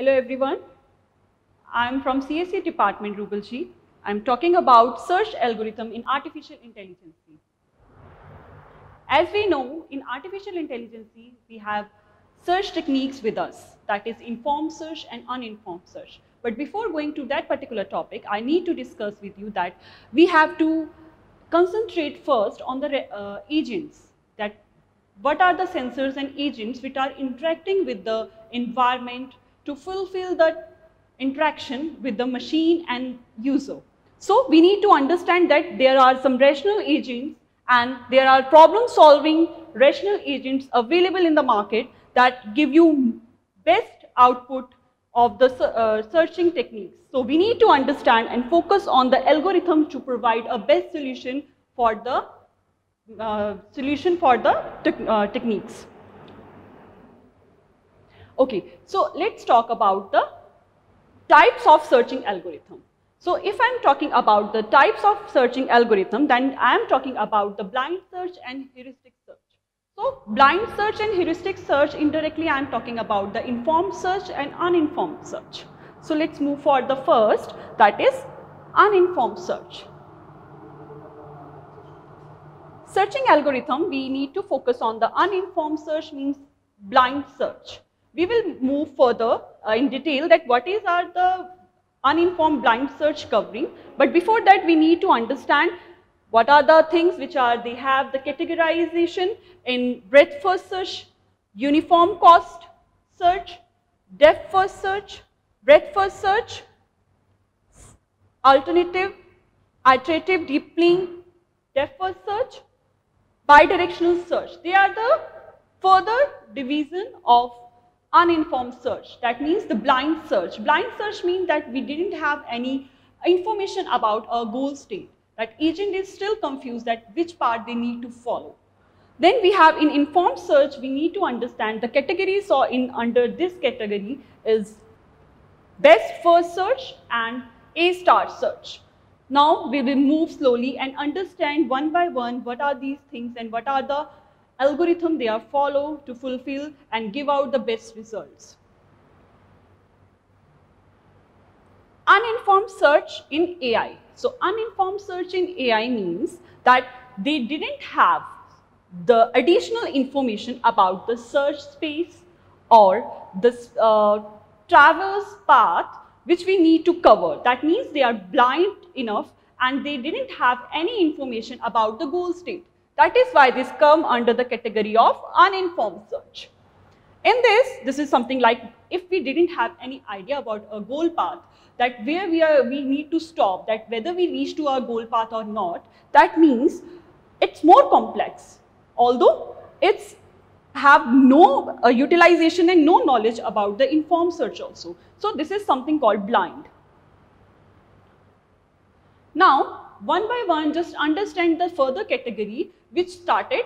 Hello everyone, I am from CSE department Rubalji. I am talking about search algorithm in artificial intelligence. As we know, in artificial intelligence, we have search techniques with us, that is informed search and uninformed search. But before going to that particular topic, I need to discuss with you that we have to concentrate first on the agents, that what are the sensors and agents which are interacting with the environment to fulfill the interaction with the machine and user. So we need to understand that there are some rational agents and there are problem-solving rational agents available in the market that give you best output of the searching techniques. So we need to understand and focus on the algorithm to provide a best solution for the techniques. Okay, so let's talk about the types of searching algorithm. So if I'm talking about the types of searching algorithm, then I am talking about the blind search and heuristic search. So blind search and heuristic search, indirectly I am talking about the informed search and uninformed search. So let's move for the first, that is uninformed search. Searching algorithm, we need to focus on the uninformed search, means blind search. We will move further in detail that what are the uninformed blind search covering, but before that we need to understand what are the things which are, they have the categorization in breadth first search, uniform cost search, depth first search, breadth first search, alternative, iterative deep link, depth first search, bidirectional search. They are the further division of uninformed search. That means the blind search. Blind search means that we didn't have any information about a goal state. That agent is still confused that which part they need to follow. Then we have in informed search, we need to understand the categories, or under this category is best first search and A star search. Now we will move slowly and understand one by one what are these things and what are the algorithm they are follow to fulfill and give out the best results. Uninformed search in AI. So uninformed search in AI means that they didn't have the additional information about the search space or the traverse path which we need to cover. That means they are blind enough and they didn't have any information about the goal state. That is why this come under the category of uninformed search. In this is something like if we didn't have any idea about a goal path, that where we need to stop, that whether we reach to our goal path or not, that means it's more complex. Although it's have no utilization and no knowledge about the informed search also. So this is something called blind. Now, one by one, just understand the further category which started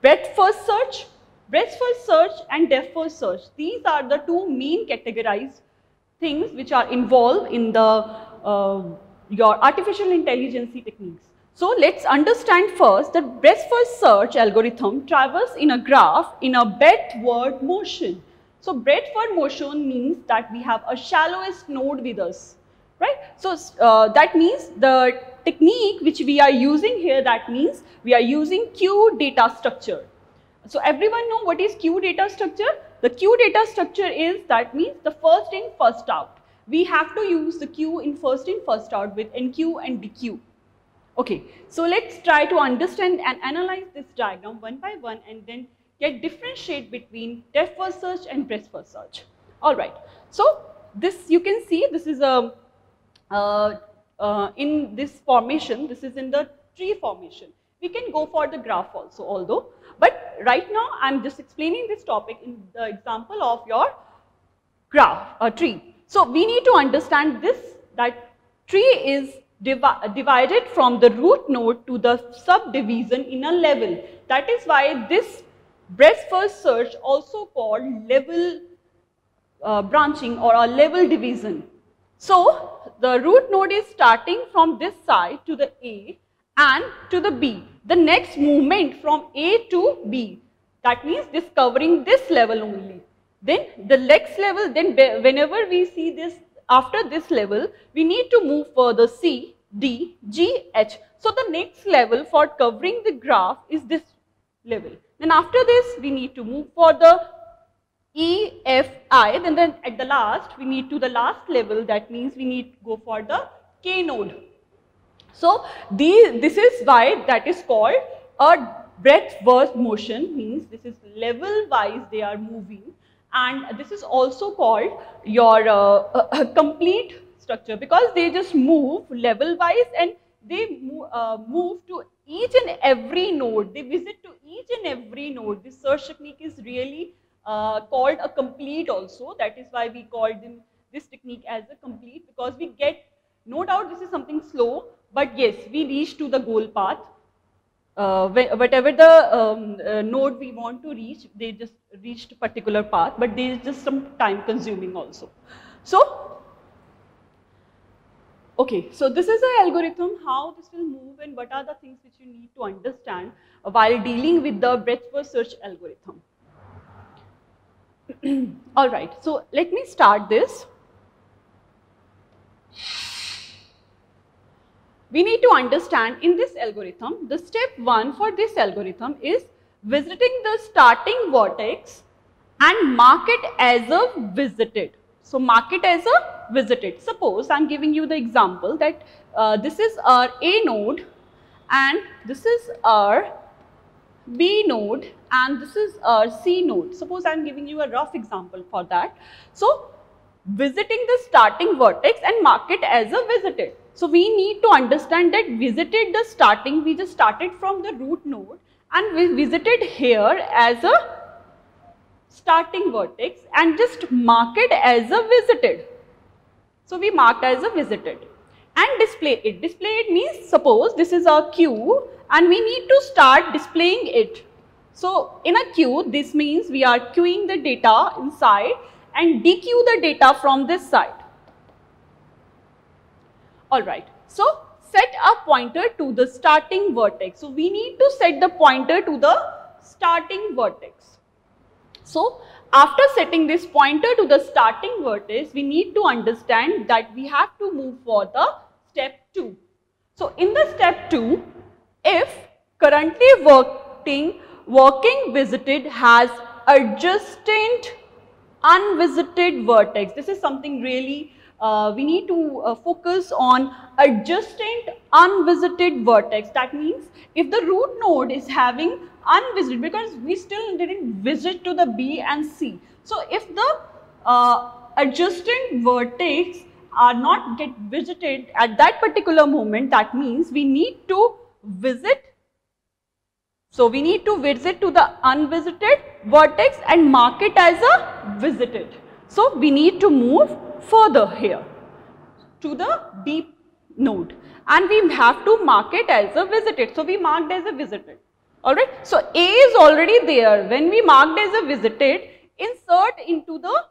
breadth first search, breadth first search and depth first search. These are the two main categorized things which are involved in the your artificial intelligence techniques. So let's understand first that breadth first search algorithm traverses in a graph in a bedward motion. So breadthward motion means that we have a shallowest node with us, right? So that means the technique which we are using here, that means we are using queue data structure. So everyone know what is queue data structure? The queue data structure is, that means the first in first out. We have to use the queue in first out with NQ and DQ. Okay, so let's try to understand and analyze this diagram one by one and then differentiate between depth first search and breadth first search. All right, so this you can see, this is a in this formation, this is in the tree formation. We can go for the graph also, although, but right now I'm just explaining this topic in the example of your graph, a tree. So we need to understand this, that tree is divided from the root node to the subdivision in a level. That is why this breadth first search also called level branching or a level division. So the root node is starting from this side to the A and to the B. The next movement from A to B, that means this covering this level only. Then the next level, then whenever we see this, after this level, we need to move further C, D, G, H. So the next level for covering the graph is this level. Then after this, we need to move for the E, F, I. Then at the last, we need to the last level. That means we need to go for the K node. So this is why that is called a breadth-first motion, means this is level-wise they are moving, and this is also called your complete structure, because they just move level-wise and they move to each and every node. They visit to each and every node. This search technique is really called a complete also. That is why we call this technique as a complete, because we get, no doubt this is something slow, but yes, we reach to the goal path. Whatever the node we want to reach, they just reached a particular path, but there is just some time consuming also. So, okay, so this is the algorithm, how this will move and what are the things which you need to understand while dealing with the breadth-first search algorithm. Alright, so let me start this. We need to understand in this algorithm, the step 1 for this algorithm is visiting the starting vertex and mark it as a visited. So mark it as a visited. Suppose I am giving you the example that this is our A node and this is our B node and this is our C node. Suppose I am giving you a rough example for that. So visiting the starting vertex and mark it as a visited. So we need to understand that visited the starting, we just started from the root node and we visited here as a starting vertex and just mark it as a visited. So we marked as a visited and display it. Display it means, suppose this is our queue and we need to start displaying it. So in a queue, this means we are queuing the data inside and dequeue the data from this side. Alright, so set a pointer to the starting vertex. So we need to set the pointer to the starting vertex. So after setting this pointer to the starting vertex, we need to understand that we have to move for the step 2. So in the step 2, if currently working visited has adjacent unvisited vertex, this is something really we need to focus on adjacent unvisited vertex. That means if the root node is having unvisited, because we still didn't visit to the B and C. So if the adjacent vertex are not get visited at that particular moment, that means we need to visit. So we need to visit to the unvisited vertex and mark it as a visited. So we need to move further here to the B node and we have to mark it as a visited. So we marked as a visited. Alright. So A is already there. When we marked as a visited, insert into the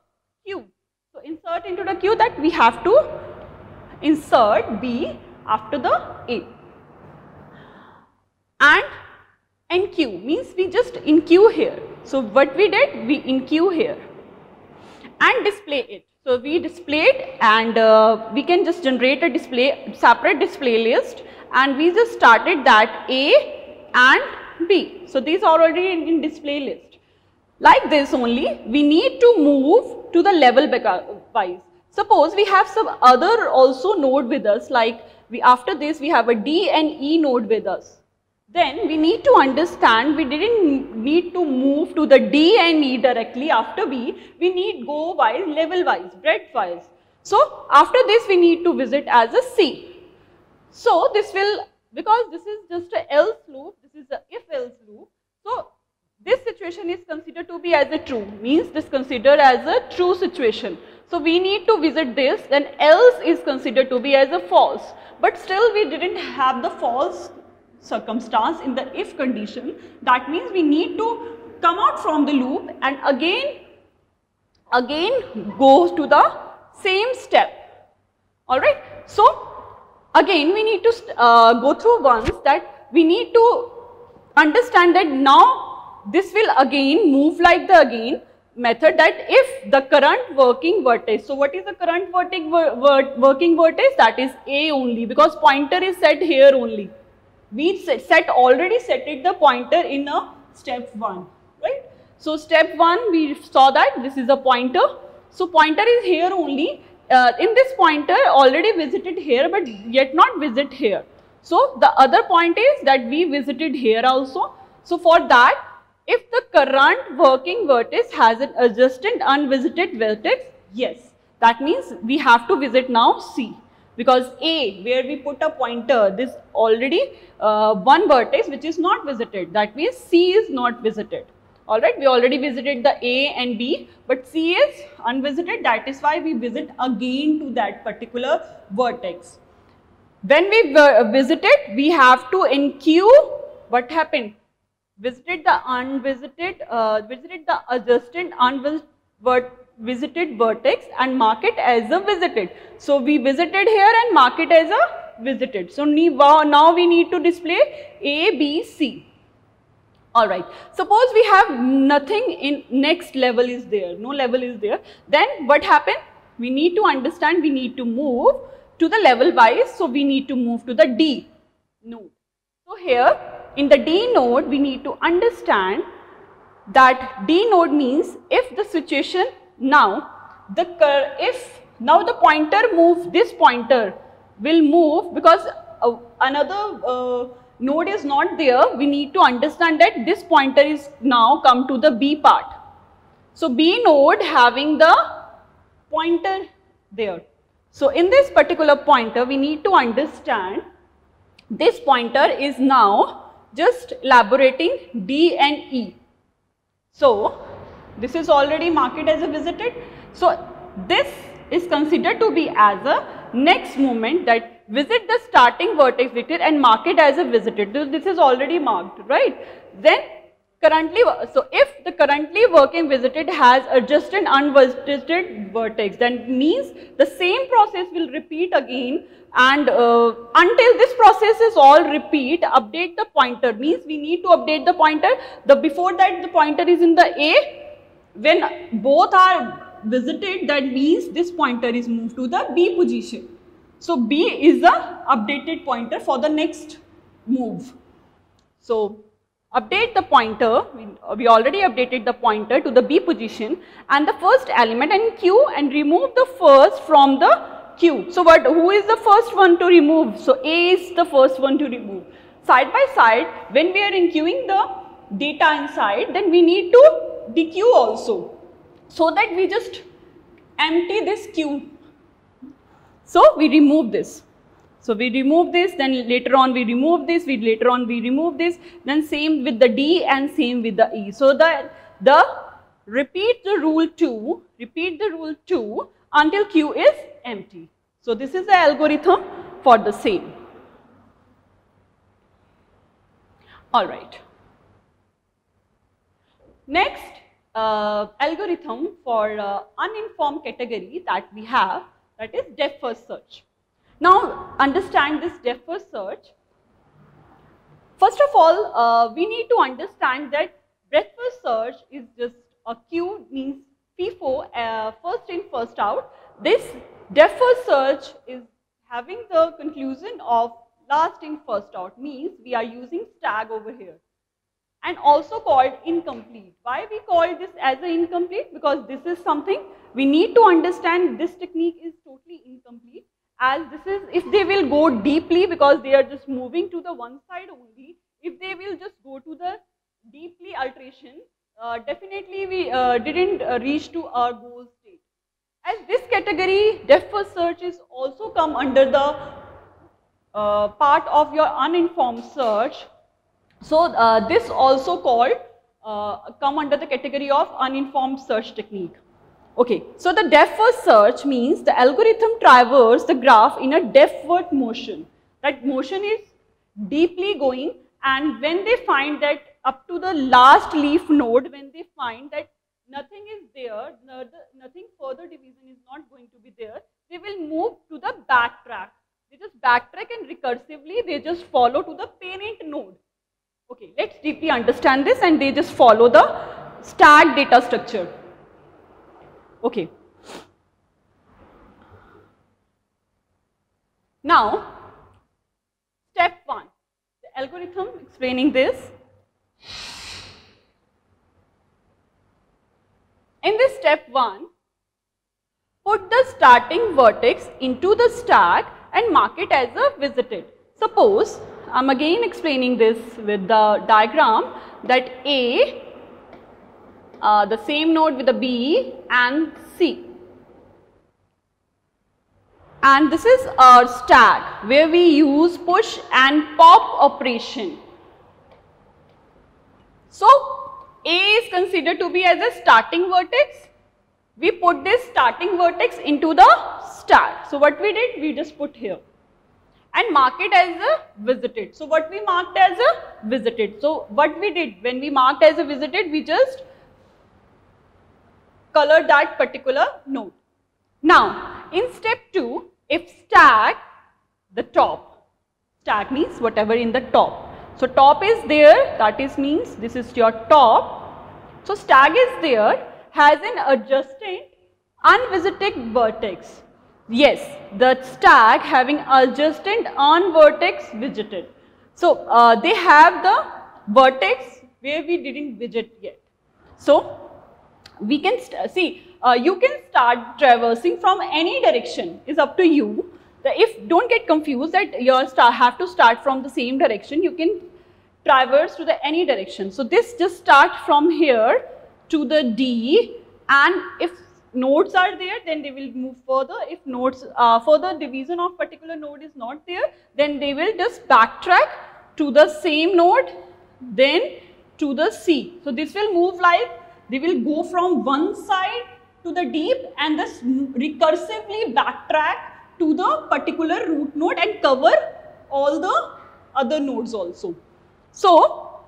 queue. So insert into the queue, that we have to insert B after the A. And enqueue means we just enqueue here. So what we did, we enqueue here and display it. So we displayed and we can just generate a separate display list and we just started that A and B. So these are already in display list. Like this only, we need to move to the level wise. Suppose we have some other also node with us, like after this we have a D and E node with us. Then we need to understand we didn't need to move to the D and E directly after B. We need go wise, level wise, breadth wise. So after this we need to visit as a C. So this will, because this is just a else loop, this is a if else loop. So this situation is considered to be as a true, means this considered as a true situation. So we need to visit this, then else is considered to be as a false. But still we didn't have the false circumstance in the if condition. That means we need to come out from the loop and again go to the same step. Alright. So again we need to go through once that we need to understand that now this will again move like the again method that if the current working vertex, so what is the current working vertex? That is A only, because pointer is set here only. We already set it the pointer in a step 1, right? So step 1 we saw that this is a pointer. So pointer is here only. In this pointer already visited here but yet not visit here. So the other point is that we visited here also. So for that, if the current working vertex has an adjacent unvisited vertex, yes, that means we have to visit now C, because A, where we put a pointer, this already one vertex which is not visited, that means C is not visited. Alright, we already visited the A and B, but C is unvisited, that is why we visit again to that particular vertex. When we visited, we have to in Q, what happened? Visited the unvisited, visited the adjacent unvisited vertex and mark it as a visited. So we visited here and mark it as a visited. So now we need to display A, B, C. Alright, suppose we have nothing in next level is there, no level is there, then what happened? We need to understand, we need to move to the level wise, so we need to move to the D node. So here in the D node we need to understand that D node means if the situation now, if now the pointer moves, this pointer will move because another node is not there, we need to understand that this pointer is now come to the B part. So B node having the pointer there. So in this particular pointer we need to understand this pointer is now just elaborating D and E. So this is already marked as a visited. So this is considered to be as a next movement, that visit the starting vertex visited and mark it as a visited. This is already marked, right? Then currently, so if the currently working visited has adjacent unvisited vertex, then means the same process will repeat again, and until this process is all repeat, update the pointer, means we need to update the pointer. Before that the pointer is in the A, when both are visited, that means this pointer is moved to the B position. So B is the updated pointer for the next move. So update the pointer, we already updated the pointer to the B position and the first element in Q, and remove the first from the Q. So who is the first one to remove? So A is the first one to remove. Side by side, when we are enqueuing the data inside, then we need to dequeue also, so that we just empty this queue. So we remove this. So we remove this, then later on we remove this, later on we remove this, then same with the D and same with the E. So repeat the rule 2 until Q is empty. So this is the algorithm for the same. Alright. Next algorithm for uninformed category that we have, that is depth first search. Now understand this depth first search. First of all, we need to understand that breadth first search is just a queue, means FIFO, first in first out. This depth first search is having the conclusion of last in first out, means we are using stag over here, and also called incomplete. Why we call this as an incomplete? Because this is something we need to understand. This technique is totally incomplete, as this is, if they will go deeply, because they are just moving to the one side only, if they will just go to the deeply alteration, definitely we didn't reach to our goal state. As this category depth first search is also come under the part of your uninformed search. So this also called come under the category of uninformed search technique. Okay, so the depth first search means the algorithm traverses the graph in a depthward motion. That motion is deeply going, and when they find that up to the last leaf node, when they find that nothing is there, nothing further division is not going to be there, they will move to the backtrack. They just backtrack and recursively they just follow to the parent node. Okay, let's deeply understand this, and they just follow the stack data structure. Okay. Now, step 1, the algorithm explaining this. In this step 1, put the starting vertex into the stack and mark it as a visited. Suppose, I am again explaining this with the diagram, that A, the same node with the B and C. And this is our stack where we use push and pop operation. So, A is considered to be as a starting vertex. We put this starting vertex into the stack. So, what we did, we just put here and mark it as a visited. So, what we marked as a visited. So, what we did when we marked as a visited, we just colored that particular node. Now, in step 2, if stack, the top, stack means whatever in the top. So, top is there, that is means this is your top. So, stack is there, has an adjacent unvisited vertex. Yes, the stack having adjacent on vertex visited. So, they have the vertex where we didn't visit yet. So, we can see, you can start traversing from any direction, is up to you. Don't get confused that you have to start from the same direction, you can traverse to the any direction. So, this just start from here to the D, and if nodes are there, then they will move further. If nodes, further division of particular node is not there, then they will just backtrack to the same node, then to the C. So, this will move like, they will go from one side to the deep and thus recursively backtrack to the particular root node and cover all the other nodes also. So,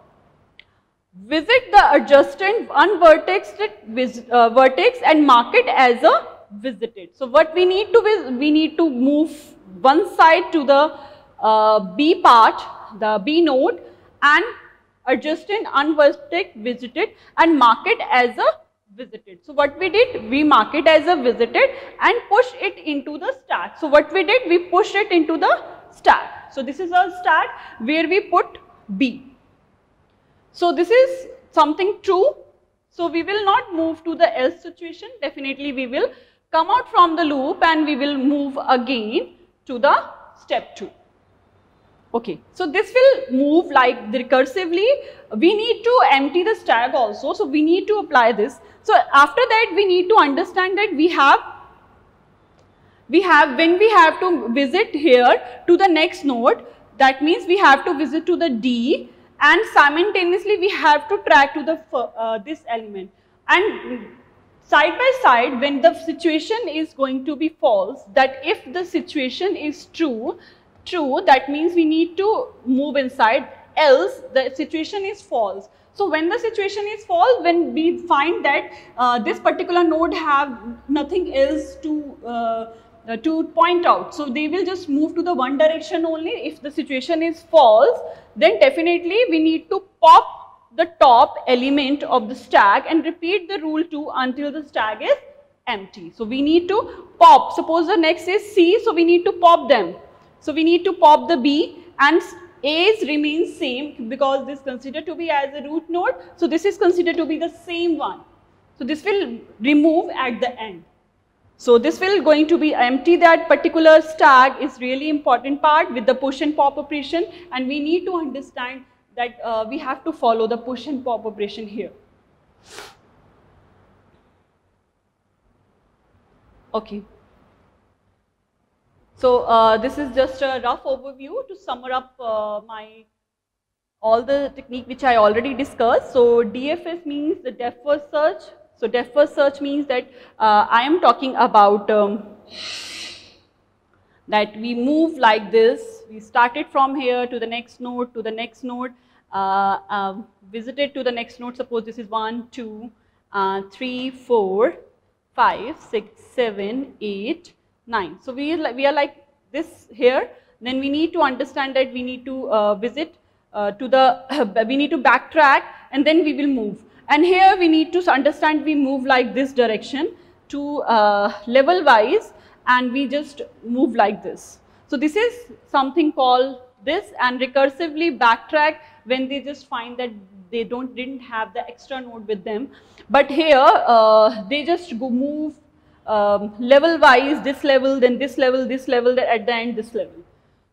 visit the adjacent unvertexed vertex and mark it as a visited. So, what we need to move one side to the B part, the B node, and adjacent unvertexed visited and mark it as a visited. So, what we did, we mark it as a visited and push it into the stack. So, what we did, we pushed it into the stack. So, this is our stack where we put B. So, this is something true. So, we will not move to the else situation. Definitely, we will come out from the loop and we will move again to the step 2. Okay, so this will move like recursively. We need to empty the stack also, so we need to apply this. So after that, we need to understand that when we have to visit here to the next node, that means we have to visit to the D, and simultaneously we have to track to the this element. And side by side, when the situation is going to be false, that if the situation is true, that means we need to move inside, else the situation is false. So when the situation is false, when we find that this particular node have nothing else to point out, so they will just move to the one direction only. If the situation is false, then definitely we need to pop the top element of the stack and repeat the rule 2 until the stack is empty. So we need to pop, suppose the next is C, so we need to pop them. So we need to pop the B, and A's remains same because this is considered to be as a root node. So this is considered to be the same one. So this will remove at the end. So this will going to be empty. That particular stack is really important part with the push and pop operation, and we need to understand that we have to follow the push and pop operation here. Okay. So this is just a rough overview to sum up all the technique which I already discussed. So DFS means the depth first search. So depth first search means that I am talking about that we move like this. We started from here to the next node, visited to the next node. Suppose this is 1, 2, 3, 4, 5, 6, 7, 8, 9. So we are like this here. Then we need to understand that we need to visit to the, we need to backtrack, and then we will move. And here we need to understand we move like this direction. to level wise, and we just move like this. So this is something called this, and recursively backtrack when they just find that they didn't have the extra node with them. But here they just go move level wise, this level, then this level, then at the end this level.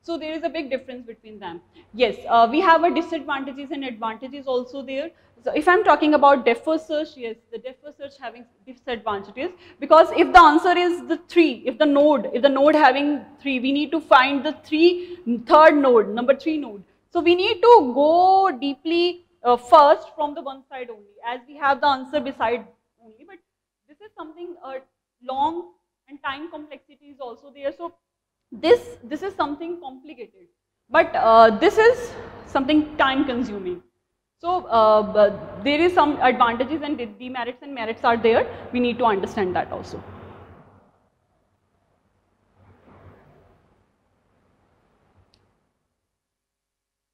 So there is a big difference between them. Yes, we have a disadvantages and advantages also there. So if I'm talking about depth first search, yes, the depth first search having disadvantages, because if the answer is the 3, if the node having 3, we need to find the third node, number 3 node. So we need to go deeply first from the one side only, as we have the answer beside only. But this is something long, and time complexity is also there. So this is something complicated, but this is something time consuming. So there is some advantages and demerits and merits are there. We need to understand that also.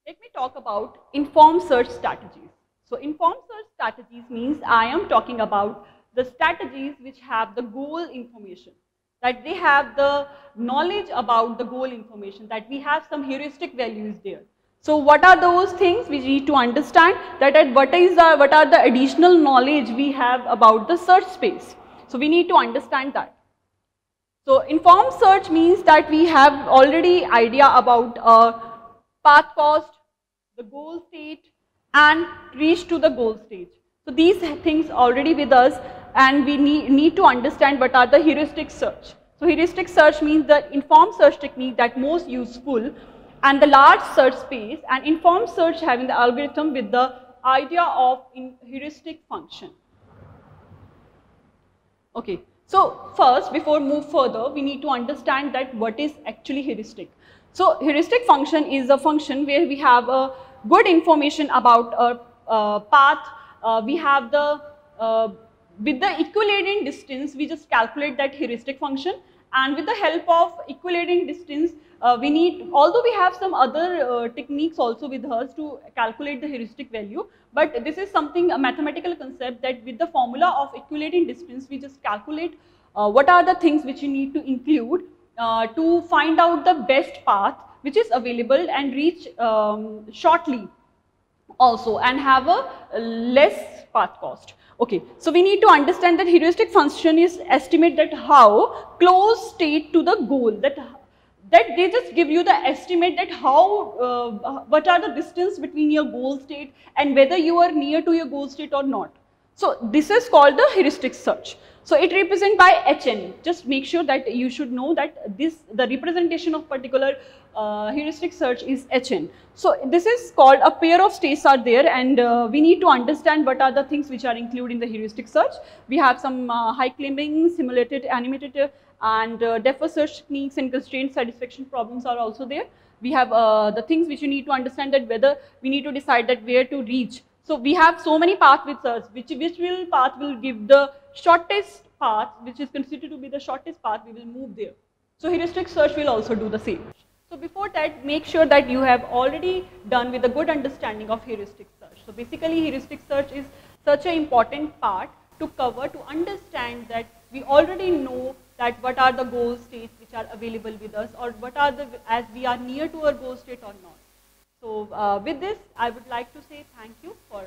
Let me talk about informed search strategies. So informed search strategies means I am talking about the strategies which have the goal information, that they have the knowledge about the goal information, that we have some heuristic values there. So what are those things we need to understand, that what are the additional knowledge we have about the search space. So we need to understand that. So informed search means that we have already idea about path cost, the goal state, and reach to the goal stage. So these things already with us, and we need to understand what are the heuristic search. So heuristic search means the informed search technique that most useful and the large search space, and informed search having the algorithm with the idea of heuristic function. Okay, so first, before move further, we need to understand that what is actually heuristic. So heuristic function is a function where we have a good information about a path. We have the with the equivalent distance, we just calculate that heuristic function, and with the help of equivalent distance, we need, although we have some other techniques also with us to calculate the heuristic value, but this is something, a mathematical concept, that with the formula of equivalent distance, we just calculate what are the things which you need to include to find out the best path which is available and reach shortly also, and have a less path cost. Okay, so we need to understand that heuristic function is estimate that how close state to the goal, that they just give you the estimate that how, what are the distance between your goal state and whether you are near to your goal state or not. So this is called the heuristic search. So it represents by HN. Just make sure that you should know that the representation of particular heuristic search is HN. So this is called a pair of states are there, and we need to understand what are the things which are included in the heuristic search. We have some high climbing, simulated, animated, and depth first search techniques and constraint satisfaction problems are also there. We have the things which you need to understand, that whether we need to decide that where to reach. So we have so many paths with search, which path will give the shortest path, which is considered to be the shortest path, we will move there. So heuristic search will also do the same. So before that, make sure that you have already done with a good understanding of heuristic search. So basically heuristic search is such an important part to cover, to understand that we already know that what are the goal states which are available with us, or what are the, as we are near to our goal state or not. So with this, I would like to say thank you for